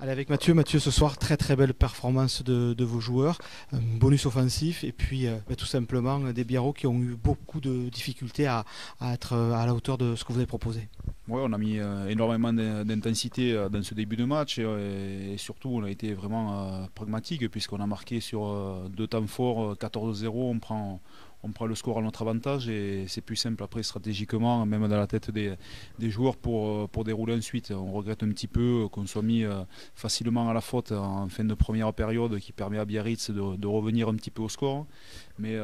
Allez, avec Mathieu. Mathieu, ce soir, très très belle performance de vos joueurs, un bonus offensif et puis tout simplement des Biarros qui ont eu beaucoup de difficultés à être à la hauteur de ce que vous avez proposé. Ouais, on a mis énormément d'intensité dans ce début de match et surtout on a été vraiment pragmatique puisqu'on a marqué sur deux temps forts 14-0, on prend le score à notre avantage et c'est plus simple après stratégiquement, même dans la tête des joueurs pour dérouler ensuite. On regrette un petit peu qu'on soit mis facilement à la faute en fin de première période qui permet à Biarritz de revenir un petit peu au score. Mais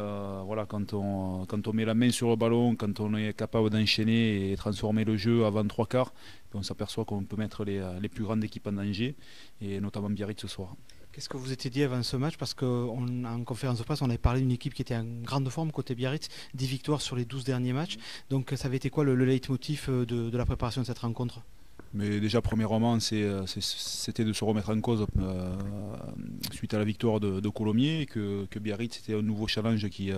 voilà, quand on met la main sur le ballon, quand on est capable d'enchaîner et transformer le jeu avant trois quarts, on s'aperçoit qu'on peut mettre les plus grandes équipes en danger, et notamment Biarritz ce soir. Qu'est-ce que vous étiez dit avant ce match? Parce qu'en conférence de presse, on avait parlé d'une équipe qui était en grande forme côté Biarritz, 10 victoires sur les 12 derniers matchs. Donc ça avait été quoi le leitmotiv de la préparation de cette rencontre? Mais déjà, premièrement, c'était de se remettre en cause suite à la victoire de Colomiers, que Biarritz était un nouveau challenge qui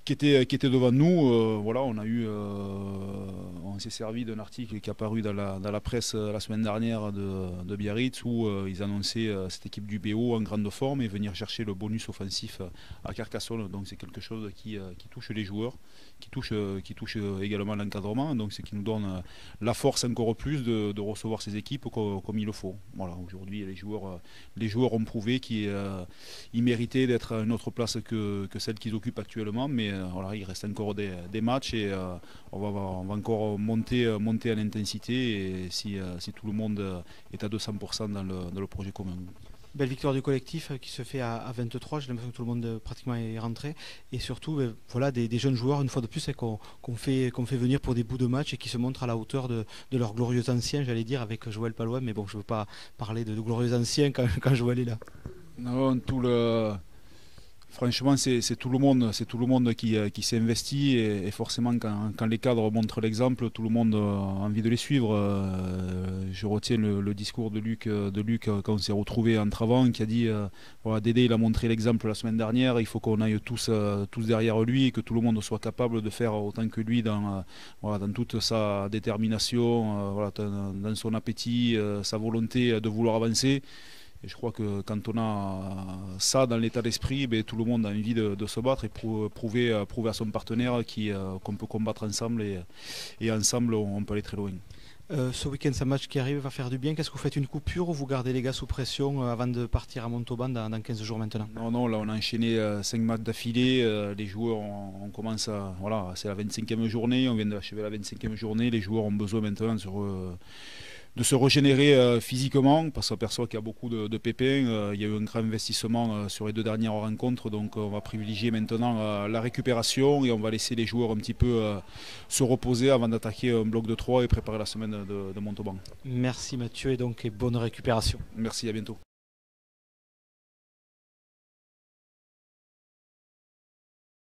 était devant nous. Voilà, on s'est servi d'un article qui est apparu dans la presse la semaine dernière de Biarritz où ils annonçaient cette équipe du BO en grande forme et venir chercher le bonus offensif à Carcassonne. Donc c'est quelque chose qui touche les joueurs, qui touche également l'encadrement. Donc c'est qui nous donne la force encore plus de recevoir ces équipes comme il le faut. Voilà, aujourd'hui les joueurs ont prouvé qu'ils méritaient d'être à une autre place que celle qu'ils occupent actuellement, mais voilà, il reste encore des matchs et on va encore monter en intensité et si tout le monde est à 200% dans le projet commun. Belle victoire du collectif qui se fait à 23, j'ai l'impression que tout le monde pratiquement est rentré. Et surtout, voilà, des jeunes joueurs, une fois de plus, qu'on fait venir pour des bouts de match et qui se montrent à la hauteur de leurs glorieux anciens, j'allais dire, avec Joël Palouin. Mais bon, je ne veux pas parler de glorieux anciens quand Joël est là. Non, franchement, c'est tout le monde qui s'est investi et forcément quand les cadres montrent l'exemple, tout le monde a envie de les suivre. Je retiens le discours de Luc quand on s'est retrouvés entre avant, qui a dit voilà, Dédé il a montré l'exemple la semaine dernière, il faut qu'on aille tous derrière lui et que tout le monde soit capable de faire autant que lui dans toute sa détermination, voilà, dans son appétit, sa volonté de vouloir avancer. Et je crois que quand on a ça dans l'état d'esprit, tout le monde a envie de se battre et prouver à son partenaire qu'on peut combattre ensemble et ensemble on peut aller très loin. Ce week-end, ce match qui arrive va faire du bien. Qu'est-ce que vous faites, une coupure ou vous gardez les gars sous pression avant de partir à Montauban dans 15 jours maintenant? Non, là on a enchaîné 5 matchs d'affilée. Les joueurs, on commence voilà, c'est la 25e journée, on vient d'achever la 25e journée. Les joueurs ont besoin maintenant de se régénérer physiquement parce qu'on s'aperçoit qu'il y a beaucoup de pépins. Il y a eu un grand investissement sur les deux dernières rencontres, donc on va privilégier maintenant la récupération et on va laisser les joueurs un petit peu se reposer avant d'attaquer un bloc de 3 et préparer la semaine de Montauban. Merci Mathieu et bonne récupération. Merci, à bientôt.